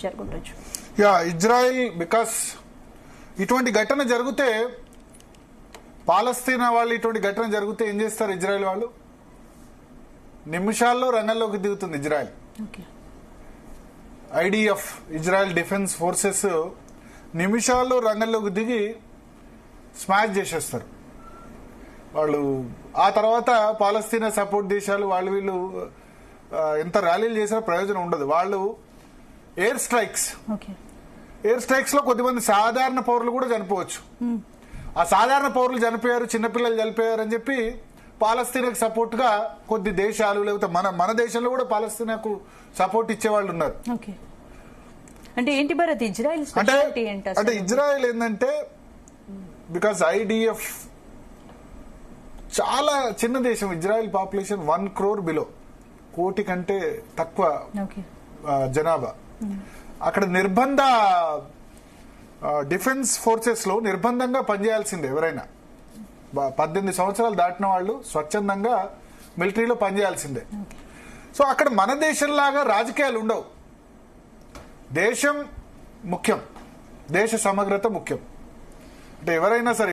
జరుగుండొచ్చు? Israel because ఇటువంటి ఘటన జరిగితే, పాలస్తీనా వాళ్ళు ఇటువంటి ఘటన జరిగితే ఏం చేస్తారు ఇజ్రాయెల్ వాళ్ళు? నిమిషాల్లో రంగంలోకి దిగుతుంది Israel. IDF, Israel defence forces నిమిషాల్లో రంగంలోకి దిగి స్మాష్ చేసేస్తారు వాళ్ళు. ఆ తర్వాత పాలస్తీనా సపోర్ట్ దేశాలు వాళ్ళు వీళ్ళు ఎంత ర్యాలీలు చేసినా ప్రయోజనం ఉండదు. వాళ్ళు ఎయిర్ స్ట్రైక్స్ లో కొద్దిమంది సాధారణ పౌరులు కూడా చనిపోవచ్చు. ఆ సాధారణ పౌరులు చనిపోయారు, చిన్నపిల్లలు చనిపోయారు అని చెప్పి పాలస్తీనాకు సపోర్ట్ గా కొద్ది దేశాలు, లేకపోతే మన దేశంలో కూడా పాలస్తీనాకు సపోర్ట్ ఇచ్చేవాళ్ళు ఉన్నారు. అంటే ఏంటి భరత్ ఇజ్రాయెల్ స్పెషాలిటీ ఏంటి? అంటే ఇజ్రాయెల్ ఏంటంటే బికాస్ ఐడిఎఫ్ చాలా చిన్న దేశం. ఇజ్రాయెల్ పాపులేషన్ 1 crore బిలో, కోటి కంటే తక్కువ జనాభా. అక్కడ నిర్బంధ డిఫెన్స్ ఫోర్సెస్ లో నిర్బంధంగా పనిచేయాల్సిందే ఎవరైనా. 18 సంవత్సరాలు దాటిన వాళ్ళు స్వచ్ఛందంగా మిలిటరీలో పనిచేయాల్సిందే. సో అక్కడ మన దేశంలాగా రాజకీయాలు ఉండవు. దేశం ముఖ్యం, దేశ సమగ్రత ముఖ్యం. అంటే ఎవరైనా సరే